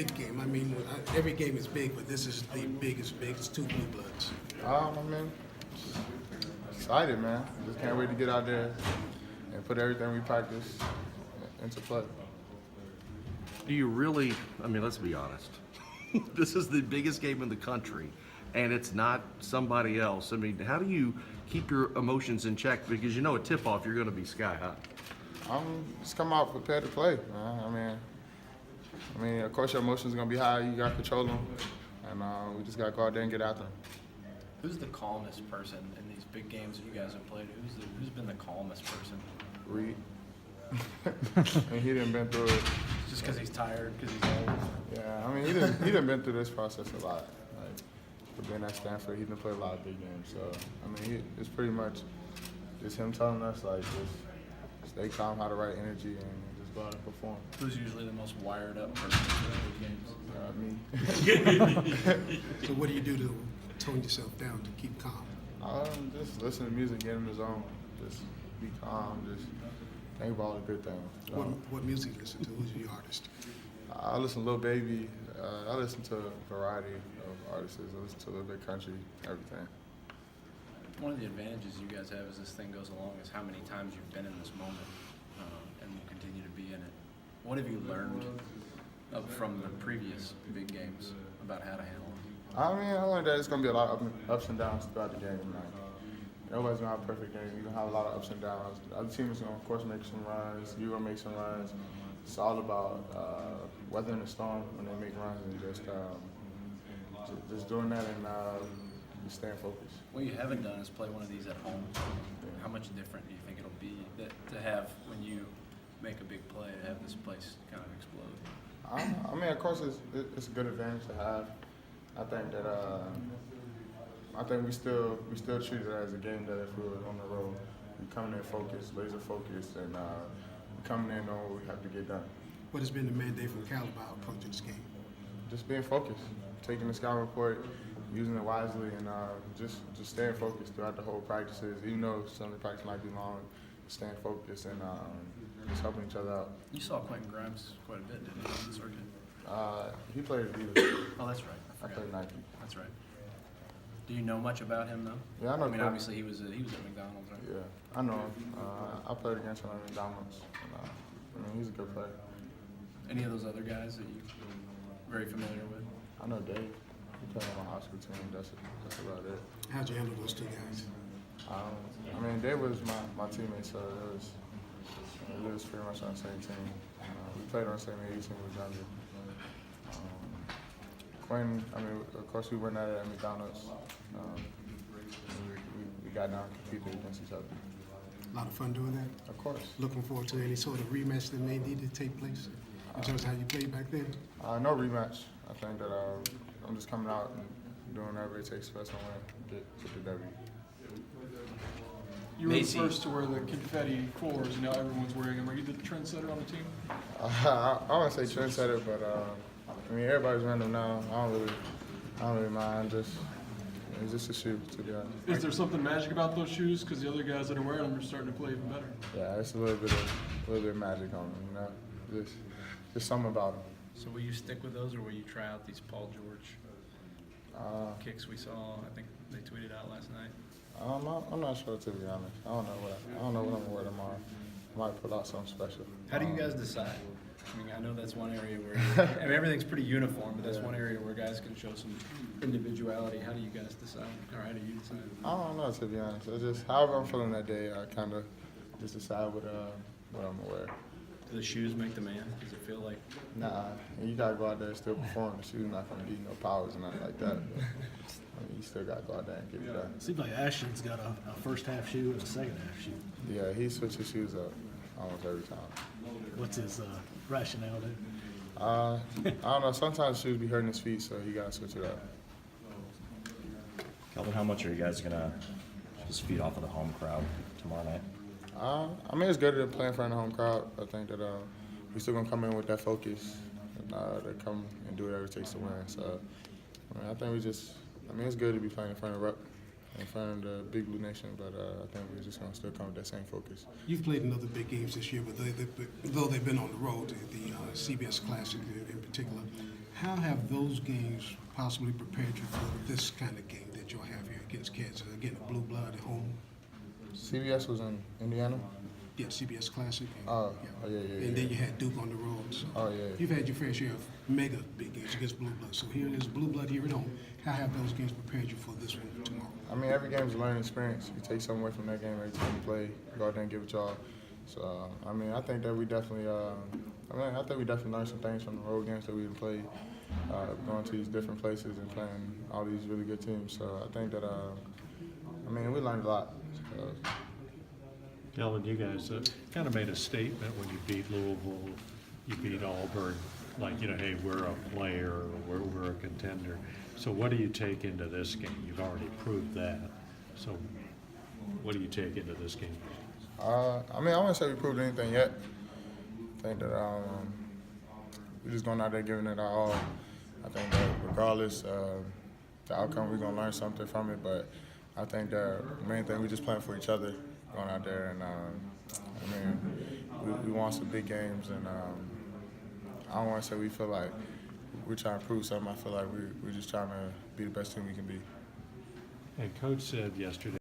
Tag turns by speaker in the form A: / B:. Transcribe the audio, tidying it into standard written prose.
A: big game? I mean, every game is big, but this is the biggest big. It's two blue bloods.
B: I mean, excited, man. Just can't wait to get out there and put everything we practice into play.
C: Do you really, I mean, let's be honest. This is the biggest game in the country, and it's not somebody else. I mean, how do you keep your emotions in check? Because you know at tip-off, you're going to be sky high.
B: Just come out prepared to play, man. I mean, of course your emotions are going to be high. You got to control them, and we just got to go out there and get after them.
D: Who's the calmest person in these big games that you guys have played? Who's been the calmest person?
B: Reed. And he didn't been through it.
D: Just because he's tired, because he's old.
B: Yeah, I mean, he didn't been through this process a lot. Like, for being at Stanford, he didn't play a lot of big games. So, I mean, it's pretty much just him telling us, like, just stay calm, have the right energy, and just go out and perform.
D: Who's usually the most wired up person in big games?
B: Me.
A: So what do you do to tone yourself down to keep calm?
B: Just listen to music, get in the zone, just be calm, just think about all the good things.
A: What music do you listen to? Who's your artist?
B: I listen to Lil Baby. I listen to a variety of artists. I listen to a little bit country, everything.
D: One of the advantages you guys have as this thing goes along is how many times you've been in this moment and will continue to be in it. What have you learned from the previous big games about how to handle it?
B: I mean, I learned that it's going to be a lot of ups and downs throughout the game. Nobody's going to have a perfect game. You're going to have a lot of ups and downs. The other team is going to, of course, make some runs. You're going to make some runs. It's all about weathering the storm when they make runs and just doing that and just staying focused.
D: What you haven't done is play one of these at home. How much different do you think it'll be to have when you make a big play, to have this place kind of explode?
B: I mean, of course, it's a good advantage to have. I think that we still treat it as a game that if we were on the road, we coming in focused, laser focused, and we coming in knowing what we have to get done.
A: What has been the mandate from Cal about approaching this game?
B: Just being focused, taking the scout report, using it wisely, and just staying focused throughout the whole practices. Even though some of the practice might be long, staying focused and just helping each other out.
D: You saw Quentin Grimes quite a bit, didn't you, on the circuit?
B: He played at Adidas.
D: Oh, that's right.
B: I played Nike.
D: That's right. Do you know much about him, though?
B: Yeah, I know.
D: I mean, obviously he was at McDonald's, right?
B: Yeah, I know him. I played against him at McDonald's. And, I mean, he's a good player.
D: Any of those other guys that you're very familiar with?
B: I know Dave. He played on my high school team. That's about it.
A: How'd you handle those two guys?
B: I mean, Dave was my teammate, so it was pretty much on the same team. We played on the same age team with younger. Quinn, I mean, of course, we went at it at McDonald's. We got down and competed against each other.
A: A lot of fun doing that?
B: Of course.
A: Looking forward to any sort of rematch that may need to take place in terms of how you played back then?
B: No rematch. I think that I'm just coming out and doing whatever it takes for us to win, get the W.
E: You were the first to wear the confetti fours, and now everyone's wearing them. Are you the trendsetter on the team?
B: I wouldn't say trendsetter, but I mean everybody's wearing them now. I don't really mind. It's just a shoe, to be honest.
E: Is there something magic about those shoes? Because the other guys that are wearing them are starting to play even better.
B: Yeah, it's a little bit of magic on them, you know. Just something about them.
D: So will you stick with those, or will you try out these Paul George kicks we saw? I think they tweeted out last night.
B: I'm not sure, to be honest. I don't know what I'm gonna wear tomorrow. I might put out something special.
D: How do you guys decide? I mean, I know that's one area where I mean, everything's pretty uniform, but that's one area where guys can show some individuality. How do you guys decide, or how do you decide?
B: I don't know, to be honest. It's just however I'm feeling that day. I kind of just decide what I'm gonna wear.
D: Do the shoes make the man? Does it feel like?
B: Nah, you gotta go out there and still perform. The shoes not gonna give you no powers and nothing like that. But, I mean, you still gotta go out there and get it done.
F: Seems like Ashton's got a first half shoe and a second half shoe.
B: Yeah, he switches shoes up almost every time.
F: What's his rationale there?
B: I don't know. Sometimes shoes be hurting his feet, so you gotta switch it up.
G: Keldon, how much are you guys gonna just feed off of the home crowd tomorrow night?
B: I mean, it's good to play in front of the home crowd. I think that we're still gonna come in with that focus and to come and do whatever it takes to win. So, I mean, I think it's good to be playing in front of the Big Blue Nation, but I think we're just gonna still come with that same focus.
A: You've played in other big games this year, but though they've been on the road, the CBS Classic in particular, How have those games possibly prepared you for this kind of game that you'll have here against Kansas? Again, a blue blood at home.
B: CBS was in Indiana.
A: Yeah, CBS Classic. And,
B: Oh, yeah.
A: And then you had Duke on the road. So
B: Oh, yeah.
A: you've had your fair share of mega big games against blue blood. So here it is, blue blood here at home. How have those games prepared you for this one tomorrow?
B: I mean, every game is a learning experience. You take something away from that game every time you play. You go out there and give it y'all. So, I mean, I think that we definitely, I think we definitely learned some things from the road games that we didn't play, going to these different places and playing all these really good teams. So, I think that, we learned a lot. So,
H: Keldon, you guys kind of made a statement when you beat Louisville, you beat Auburn, like, hey, we're a player, or we're a contender. So what do you take into this game? You've already proved that. So what do you take into this game?
B: I wouldn't say we proved anything yet. I think that we're just going out there giving it our all. I think that regardless of the outcome, we're going to learn something from it. But I think that the main thing, we're just playing for each other, going out there. And, we won some big games. And I don't want to say we feel like we're trying to prove something. I feel like we're just trying to be the best team we can be.
H: And Coach said yesterday